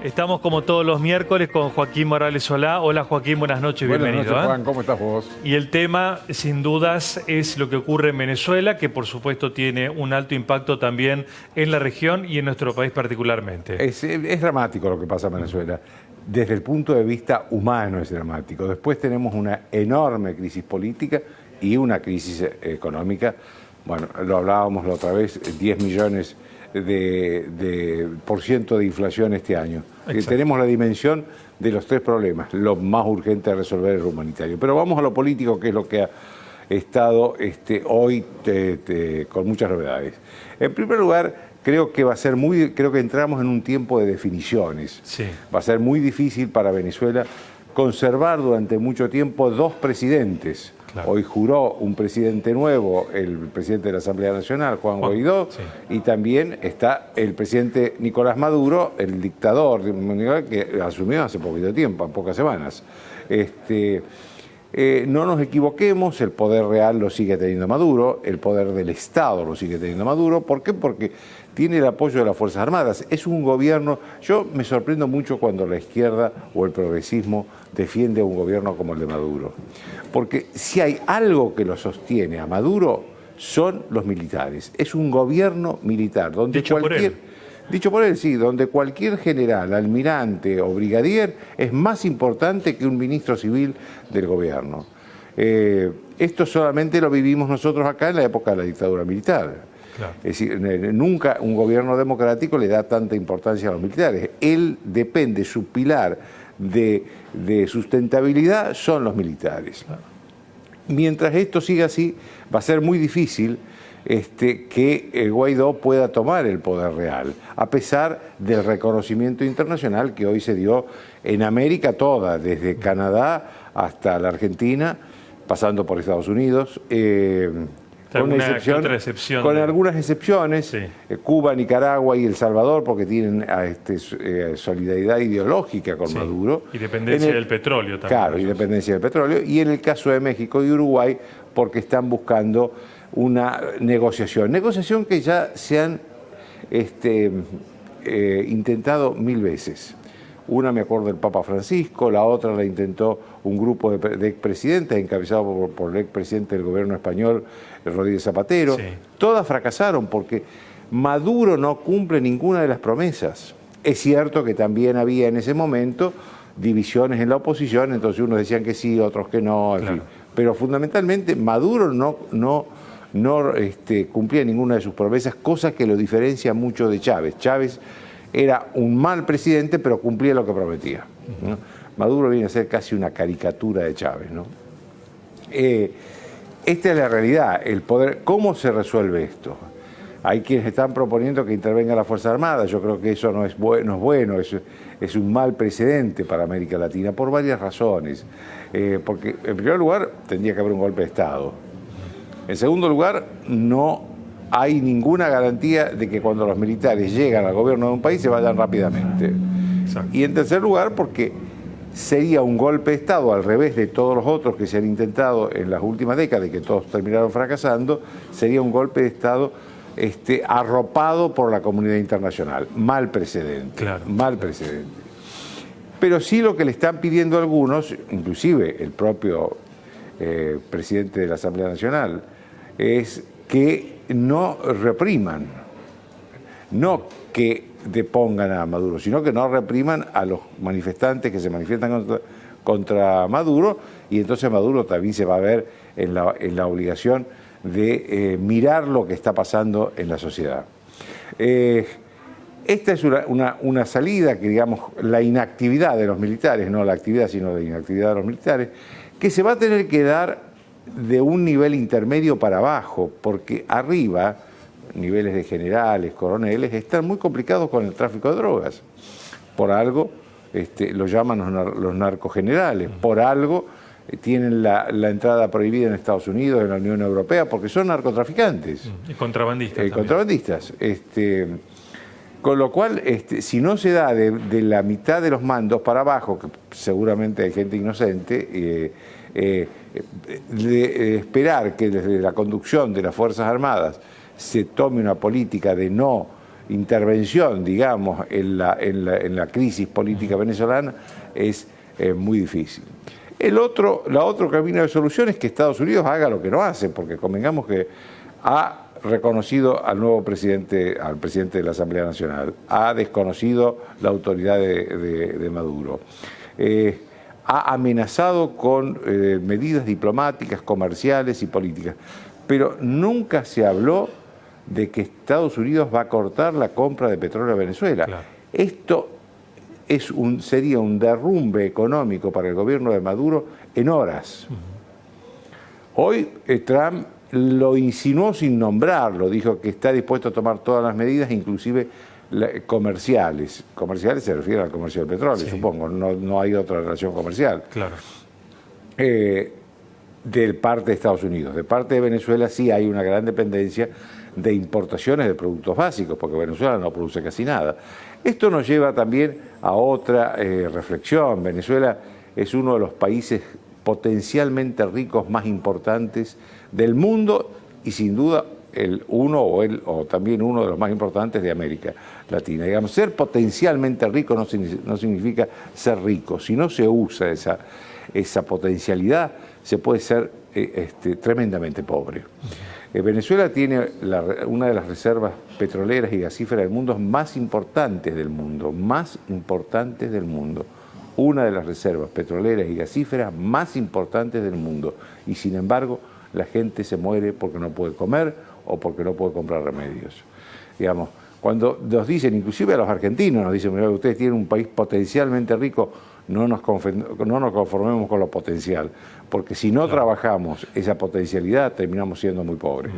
Estamos como todos los miércoles con Joaquín Morales Solá. Hola Joaquín, buenas noches, bienvenido. Buenas noches, Juan, ¿cómo estás vos? Y el tema, sin dudas, es lo que ocurre en Venezuela, que por supuesto tiene un alto impacto también en la región y en nuestro país particularmente. Es dramático lo que pasa en Venezuela. Desde el punto de vista humano es dramático. Después tenemos una enorme crisis política y una crisis económica. Bueno, lo hablábamos la otra vez, 10 millones por ciento de inflación este año. Tenemos la dimensión de los tres problemas. Lo más urgente a resolver es lo humanitario. Pero vamos a lo político, que es lo que ha estado hoy con muchas novedades. En primer lugar, creo que entramos en un tiempo de definiciones. Sí. Va a ser muy difícil para Venezuela conservar durante mucho tiempo dos presidentes. Claro. Hoy juró un presidente nuevo, el presidente de la Asamblea Nacional, Juan Guaidó, sí. Y también está el presidente Nicolás Maduro, el dictador que asumió hace poquito tiempo, en pocas semanas. No nos equivoquemos, el poder real lo sigue teniendo Maduro, el poder del Estado lo sigue teniendo Maduro. ¿Por qué? Porque tiene el apoyo de las Fuerzas Armadas. Es un gobierno. Yo me sorprendo mucho cuando la izquierda o el progresismo defiende un gobierno como el de Maduro. Porque si hay algo que lo sostiene a Maduro, son los militares. Es un gobierno militar, donde Dicho por él, sí, donde cualquier general, almirante o brigadier es más importante que un ministro civil del gobierno. Esto solamente lo vivimos nosotros acá en la época de la dictadura militar. Claro. Es decir, nunca un gobierno democrático le da tanta importancia a los militares. Él depende, su pilar de sustentabilidad son los militares. Claro. Mientras esto siga así, va a ser muy difícil que Guaidó pueda tomar el poder real, a pesar del reconocimiento internacional que hoy se dio en América toda, desde Canadá hasta la Argentina, pasando por Estados Unidos, con algunas excepciones, sí. Cuba, Nicaragua y El Salvador, porque tienen solidaridad ideológica con, sí, Maduro. Y dependencia del petróleo también. Claro, y dependencia del petróleo. Y en el caso de México y Uruguay, porque están buscando una negociación que ya se han intentado 1000 veces. Una me acuerdo del Papa Francisco, la otra la intentó un grupo de expresidentes encabezado por el expresidente del gobierno español, Rodríguez Zapatero. Sí. Todas fracasaron porque Maduro no cumple ninguna de las promesas. Es cierto que también había en ese momento divisiones en la oposición, entonces unos decían que sí, otros que no, en fin. Pero fundamentalmente Maduro no cumplía ninguna de sus promesas, cosa que lo diferencia mucho de Chávez. Chávez era un mal presidente, pero cumplía lo que prometía, ¿no? Maduro viene a ser casi una caricatura de Chávez, ¿no? Esta es la realidad, el poder. ¿Cómo se resuelve esto? Hay quienes están proponiendo que intervenga la Fuerza Armada. Yo creo que eso no es bueno, es un mal precedente para América Latina, por varias razones. Porque, en primer lugar, tendría que haber un golpe de Estado. En segundo lugar, no hay ninguna garantía de que cuando los militares llegan al gobierno de un país se vayan rápidamente. Exacto. Y en tercer lugar, porque sería un golpe de Estado, al revés de todos los otros que se han intentado en las últimas décadas y que todos terminaron fracasando, sería un golpe de Estado arropado por la comunidad internacional. Mal precedente. Claro. Mal precedente. Pero sí lo que le están pidiendo algunos, inclusive el propio presidente de la Asamblea Nacional, es que no repriman, no que depongan a Maduro, sino que no repriman a los manifestantes que se manifiestan contra Maduro, y entonces Maduro también se va a ver en la obligación de mirar lo que está pasando en la sociedad. Esta es una salida que, digamos, la inactividad de los militares, no la actividad, sino la inactividad de los militares, que se va a tener que dar de un nivel intermedio para abajo, porque arriba, niveles de generales, coroneles, están muy complicados con el tráfico de drogas. Por algo lo llaman los narcogenerales, por algo tienen la entrada prohibida en Estados Unidos, en la Unión Europea, porque son narcotraficantes. Y contrabandistas. Contrabandistas. Con lo cual, si no se da de la mitad de los mandos para abajo, que seguramente hay gente inocente, esperar que desde la conducción de las Fuerzas Armadas se tome una política de no intervención, digamos, en la crisis política venezolana es muy difícil. La otro camino de solución es que Estados Unidos haga lo que no hace, porque convengamos que ha reconocido al nuevo presidente, al presidente de la Asamblea Nacional, ha desconocido la autoridad de Maduro, ha amenazado con medidas diplomáticas, comerciales y políticas, pero nunca se habló de que Estados Unidos va a cortar la compra de petróleo a Venezuela. Claro. Esto sería un derrumbe económico para el gobierno de Maduro en horas. Hoy Trump lo insinuó sin nombrarlo, dijo que está dispuesto a tomar todas las medidas, inclusive comerciales. Comerciales se refiere al comercio del petróleo, sí, supongo, no hay otra relación comercial. Claro. De parte de Estados Unidos. De parte de Venezuela sí hay una gran dependencia de importaciones de productos básicos, porque Venezuela no produce casi nada. Esto nos lleva también a otra reflexión. Venezuela es uno de los países potencialmente ricos más importantes del mundo y sin duda o también uno de los más importantes de América Latina. Digamos, ser potencialmente rico no significa ser rico. Si no se usa esa potencialidad, se puede ser tremendamente pobre. Venezuela tiene una de las reservas petroleras y gasíferas del mundo más importantes del mundo, una de las reservas petroleras y gasíferas más importantes del mundo. Y sin embargo, la gente se muere porque no puede comer o porque no puede comprar remedios. Digamos, cuando nos dicen, inclusive a los argentinos, nos dicen, mira, ustedes tienen un país potencialmente rico, no nos conformemos con lo potencial, porque si no trabajamos esa potencialidad, terminamos siendo muy pobres.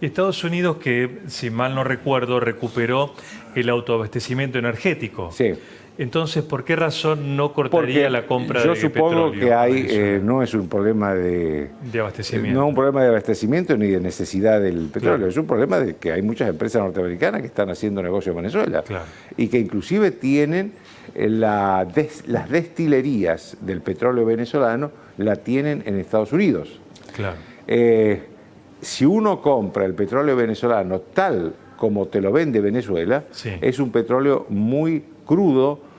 Y Estados Unidos, que si mal no recuerdo, recuperó el autoabastecimiento energético. Sí. Entonces, ¿por qué razón no cortaría la compra de petróleo? Yo supongo que hay, no es un problema de abastecimiento. No es un problema de abastecimiento ni de necesidad del petróleo, claro. Es un problema de que hay muchas empresas norteamericanas que están haciendo negocio en Venezuela, claro, y que inclusive tienen las destilerías del petróleo venezolano, la tienen en Estados Unidos. Claro. Si uno compra el petróleo venezolano tal como te lo vende Venezuela, sí, es un petróleo muy crudo,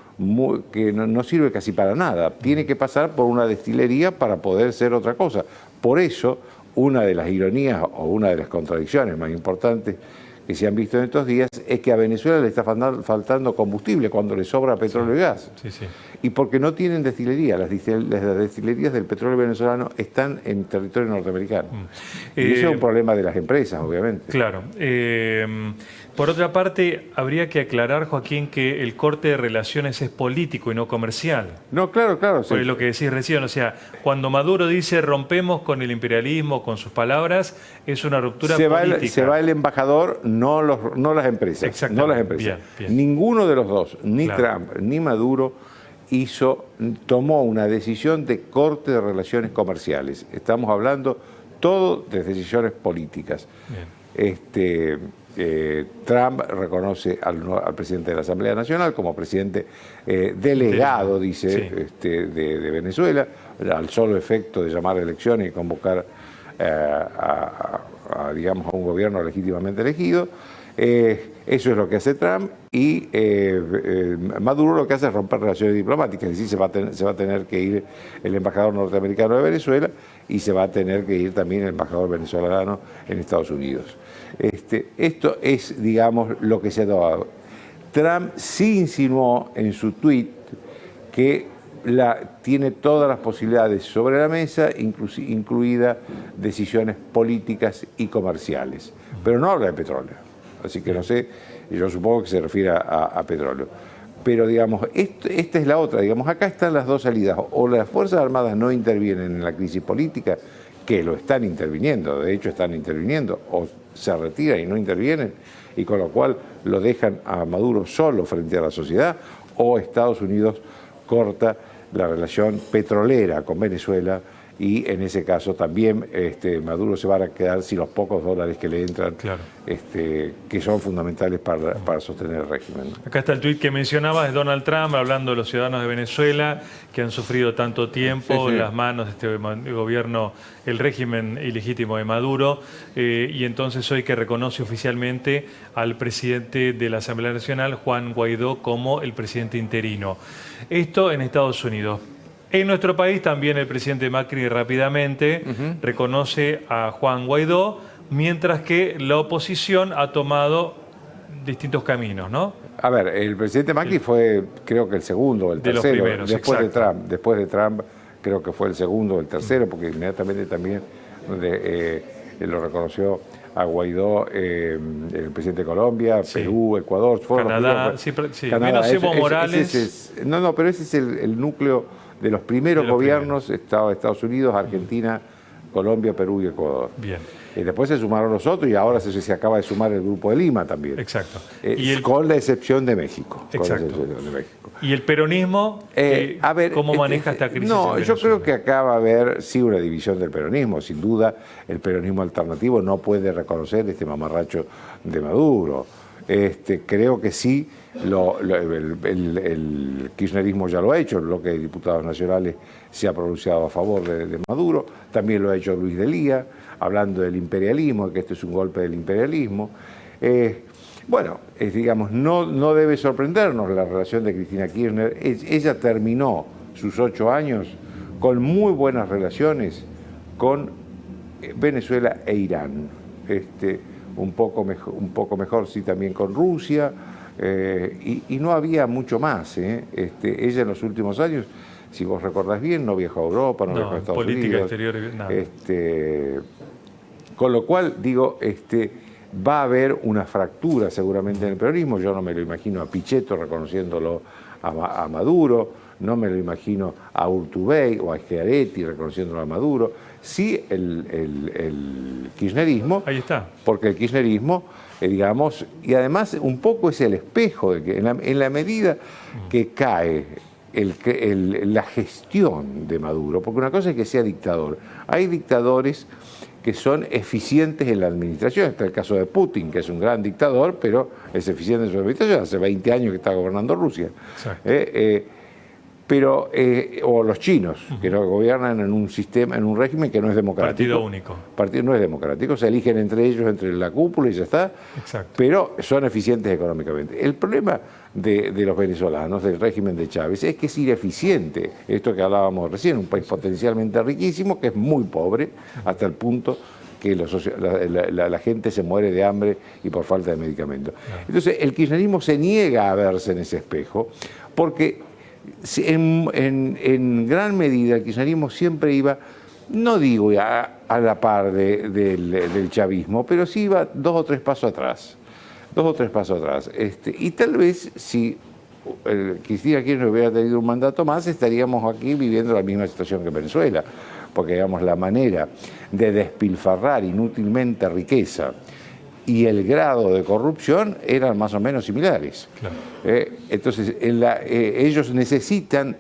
que no sirve casi para nada. Tiene que pasar por una destilería para poder ser otra cosa. Por eso, una de las ironías o una de las contradicciones más importantes que se han visto en estos días es que a Venezuela le está faltando combustible cuando le sobra petróleo, sí, y gas. Sí, sí. Y porque no tienen destilería. Las destilerías del petróleo venezolano están en territorio norteamericano. Y eso es un problema de las empresas, obviamente. Claro. Por otra parte, habría que aclarar, Joaquín, que el corte de relaciones es político y no comercial. No, claro, claro. Por lo que decís recién, o sea, cuando Maduro dice rompemos con el imperialismo, con sus palabras, es una ruptura política. Se va el embajador, no las empresas. Exactamente. No las empresas. Bien. Ninguno de los dos, ni claro, Trump ni Maduro, tomó una decisión de corte de relaciones comerciales. Estamos hablando todo de decisiones políticas. Trump reconoce al presidente de la Asamblea Nacional como presidente delegado, dice, sí, de Venezuela, al solo efecto de llamar a elecciones y convocar digamos, a un gobierno legítimamente elegido. Eso es lo que hace Trump y Maduro lo que hace es romper relaciones diplomáticas, es decir, se va a tener que ir el embajador norteamericano de Venezuela y se va a tener que ir también el embajador venezolano en Estados Unidos. Esto es, digamos, lo que se ha dado. Trump sí insinuó en su tuit que tiene todas las posibilidades sobre la mesa, incluida decisiones políticas y comerciales, pero no habla de petróleo. Así que no sé, yo supongo que se refiere a petróleo. Pero, digamos, esta es la otra. Digamos, acá están las dos salidas. O las Fuerzas Armadas no intervienen en la crisis política, que lo están interviniendo, de hecho están interviniendo, o se retiran y no intervienen, y con lo cual lo dejan a Maduro solo frente a la sociedad, o Estados Unidos corta la relación petrolera con Venezuela y en ese caso también Maduro se va a quedar sin los pocos dólares que le entran, Claro. que son fundamentales para sostener el régimen, ¿no? Acá está el tuit que mencionabas de Donald Trump hablando de los ciudadanos de Venezuela que han sufrido tanto tiempo Sí, sí. en las manos de este gobierno, el régimen ilegítimo de Maduro, y entonces hoy que reconoce oficialmente al presidente de la Asamblea Nacional, Juan Guaidó, como el presidente interino. Esto en Estados Unidos. En nuestro país también el presidente Macri rápidamente reconoce a Juan Guaidó, mientras que la oposición ha tomado distintos caminos, ¿no? A ver, el presidente Macri fue, creo que el segundo o el De los tercero, primeros, después de exacto. Trump. Después de Trump, creo que fue el segundo o el tercero, porque inmediatamente también lo reconoció a Guaidó el presidente de Colombia, Sí. Perú, Ecuador. Fueron los Canadá, primeros. sí, Canadá, menos Evo Morales. No, pero ese es el núcleo de los primeros De los gobiernos, Estados Unidos, Argentina, Colombia, Perú y Ecuador. Bien, Después se sumaron los otros y ahora se acaba de sumar el Grupo de Lima también. exacto. Con la excepción de México. Exacto. Con la excepción de México. ¿Y el peronismo? A ver, ¿Cómo maneja esta crisis? No, en yo Venezuela? creo que acá va a haber sí una división del peronismo. Sin duda, el peronismo alternativo no puede reconocer este mamarracho de Maduro. Creo que sí, el kirchnerismo ya lo ha hecho, el bloque de diputados nacionales se ha pronunciado a favor de Maduro, también lo ha hecho Luis Delía, hablando del imperialismo, que este es un golpe del imperialismo. Bueno, digamos, no debe sorprendernos la relación de Cristina Kirchner. Ella terminó sus 8 años con muy buenas relaciones con Venezuela e Irán. Un poco mejor, sí, también con Rusia, y no había mucho más. Ella en los últimos años, si vos recordás bien, no viajó a Europa, no viajó a Estados política Unidos. exterior, nada. Con lo cual, digo, va a haber una fractura seguramente en el peronismo. Yo no me lo imagino a Pichetto reconociéndolo a Maduro, no me lo imagino a Urtubey o a Schiaretti reconociéndolo a Maduro. Sí, el kirchnerismo. Ahí está. Porque el kirchnerismo, digamos, y además un poco es el espejo de que en la medida que cae la gestión de Maduro, porque una cosa es que sea dictador, hay dictadores que son eficientes en la administración. Está el caso de Putin, que es un gran dictador, pero es eficiente en su administración. Hace 20 años que está gobernando Rusia. O los chinos, que no gobiernan en un sistema, en un régimen que no es democrático. Partido único. Partido no es democrático, se eligen entre ellos, entre la cúpula y ya está. Exacto. Pero son eficientes económicamente. El problema de los venezolanos, del régimen de Chávez, es que es ineficiente. Esto que hablábamos recién, un país potencialmente riquísimo, que es muy pobre, hasta el punto que la gente se muere de hambre y por falta de medicamentos. Entonces, el kirchnerismo se niega a verse en ese espejo, porque en gran medida el kirchnerismo siempre iba, no digo a la par del chavismo, pero sí iba 2 o 3 pasos atrás. 2 o 3 pasos atrás. Y tal vez si Cristina Kirchner hubiera tenido un mandato más, estaríamos aquí viviendo la misma situación que Venezuela, porque digamos la manera de despilfarrar inútilmente riqueza y el grado de corrupción eran más o menos similares. Claro. Entonces, ellos necesitan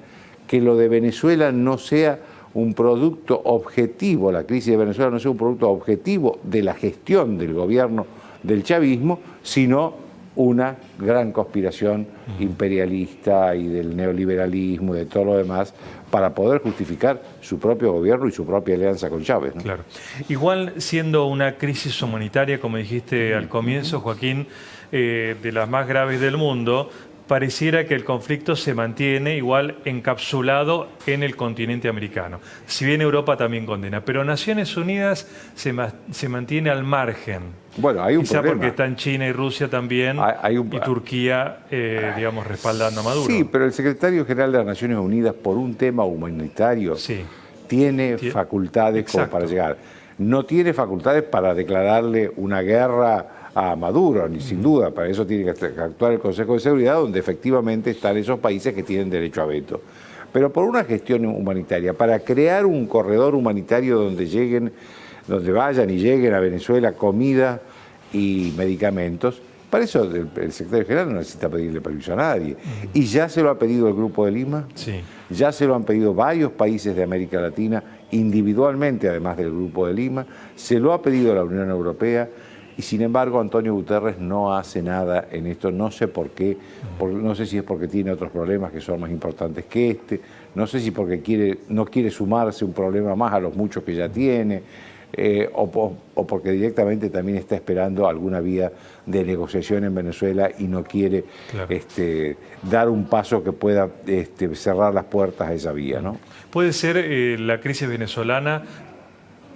que lo de Venezuela no sea un producto objetivo, la crisis de Venezuela no sea un producto objetivo de la gestión del gobierno del chavismo, sino una gran conspiración imperialista y del neoliberalismo y de todo lo demás para poder justificar su propio gobierno y su propia alianza con Chávez, ¿no? Claro. Igual siendo una crisis humanitaria, como dijiste al comienzo, Joaquín, de las más graves del mundo, pareciera que el conflicto se mantiene igual encapsulado en el continente americano. Si bien Europa también condena, pero Naciones Unidas se mantiene al margen. Bueno, hay un Quizá problema. porque están China y Rusia también, y Turquía, digamos, respaldando a Maduro. Sí, pero el secretario general de las Naciones Unidas, por un tema humanitario, tiene facultades como para llegar. No tiene facultades para declararle una guerra a Maduro, ni sin duda. Para eso tiene que actuar el Consejo de Seguridad, donde efectivamente están esos países que tienen derecho a veto. Pero por una gestión humanitaria, para crear un corredor humanitario donde vayan y lleguen a Venezuela comida y medicamentos, para eso el secretario general no necesita pedirle permiso a nadie. Y ya se lo ha pedido el Grupo de Lima, ya se lo han pedido varios países de América Latina individualmente, además del Grupo de Lima, se lo ha pedido la Unión Europea y sin embargo Antonio Guterres no hace nada en esto, no sé por qué, no sé si es porque tiene otros problemas que son más importantes que este, no sé si porque no quiere sumarse un problema más a los muchos que ya tiene, o porque directamente también está esperando alguna vía de negociación en Venezuela y no quiere dar un paso que pueda cerrar las puertas a esa vía, ¿no? ¿Puede ser la crisis venezolana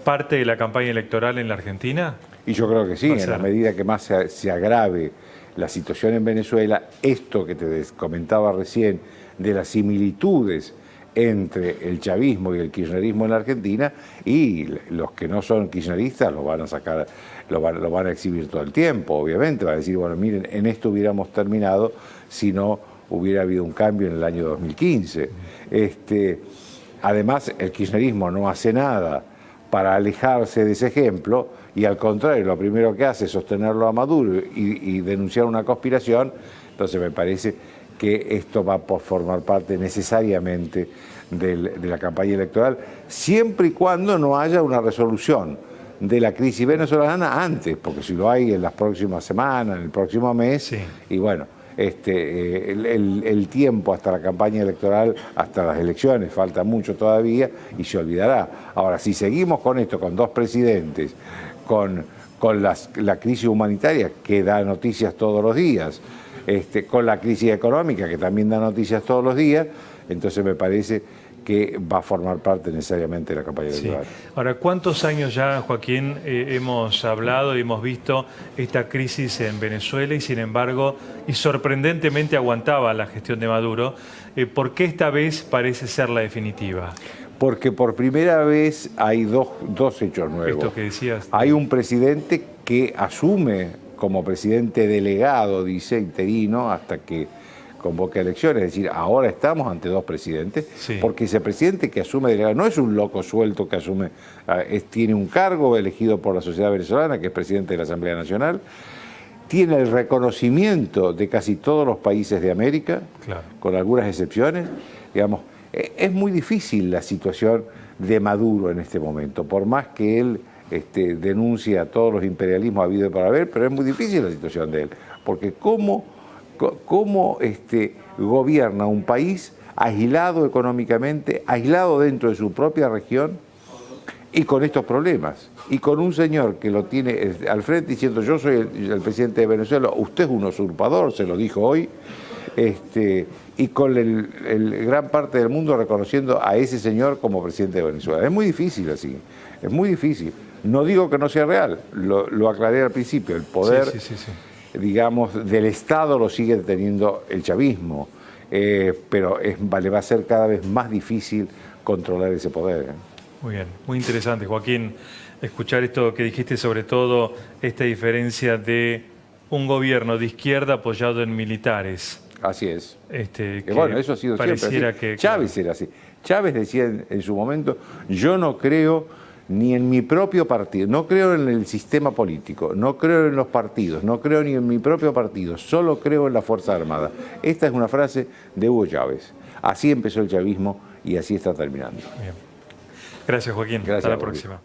parte de la campaña electoral en la Argentina? Y yo creo que sí, en la medida que más se agrave la situación en Venezuela, esto que te comentaba recién de las similitudes entre el chavismo y el kirchnerismo en la Argentina, y los que no son kirchneristas lo van a sacar, lo van a exhibir todo el tiempo, obviamente, van a decir, bueno, miren, en esto hubiéramos terminado si no hubiera habido un cambio en el año 2015. Además, el kirchnerismo no hace nada para alejarse de ese ejemplo, y al contrario, lo primero que hace es sostenerlo a Maduro y denunciar una conspiración. Entonces me parece que esto va a formar parte necesariamente de la campaña electoral, siempre y cuando no haya una resolución de la crisis venezolana antes, porque si lo hay en las próximas semanas, en el próximo mes, sí. Y bueno, el tiempo hasta la campaña electoral, hasta las elecciones, falta mucho todavía y se olvidará. Ahora, si seguimos con esto, con dos presidentes, con la crisis humanitaria que da noticias todos los días, con la crisis económica que también da noticias todos los días, entonces me parece que va a formar parte necesariamente de la campaña electoral. Sí. Ahora, ¿cuántos años ya, Joaquín, hemos hablado y hemos visto esta crisis en Venezuela y sin embargo, y sorprendentemente aguantaba la gestión de Maduro? ¿Por qué esta vez parece ser la definitiva? Porque por primera vez hay dos hechos nuevos. Esto que decías. Hay un presidente que asume como presidente delegado, dice, interino, hasta que convoque elecciones. Es decir, ahora estamos ante dos presidentes, sí. Porque ese presidente que asume delegado no es un loco suelto que asume, tiene un cargo elegido por la sociedad venezolana, que es presidente de la Asamblea Nacional, tiene el reconocimiento de casi todos los países de América, claro, con algunas excepciones. Digamos, es muy difícil la situación de Maduro en este momento, por más que él denuncia a todos los imperialismos habido y por haber, pero es muy difícil la situación de él, porque cómo gobierna un país aislado económicamente, aislado dentro de su propia región y con estos problemas, y con un señor que lo tiene al frente diciendo yo soy el presidente de Venezuela, usted es un usurpador, se lo dijo hoy, y con el gran parte del mundo reconociendo a ese señor como presidente de Venezuela. Es muy difícil así, es muy difícil. No digo que no sea real, lo aclaré al principio, el poder, sí. Digamos, del Estado lo sigue teniendo el chavismo, pero le va a ser cada vez más difícil controlar ese poder. Muy bien, muy interesante, Joaquín, escuchar esto que dijiste, sobre todo esta diferencia de un gobierno de izquierda apoyado en militares. Así es. Bueno, eso ha sido siempre así. Chávez era así. Chávez decía en su momento, yo no creo ni en mi propio partido, no creo en el sistema político, no creo en los partidos, no creo ni en mi propio partido, solo creo en la Fuerza Armada. Esta es una frase de Hugo Chávez. Así empezó el chavismo y así está terminando. Bien. Gracias, Joaquín. Gracias, hasta la próxima.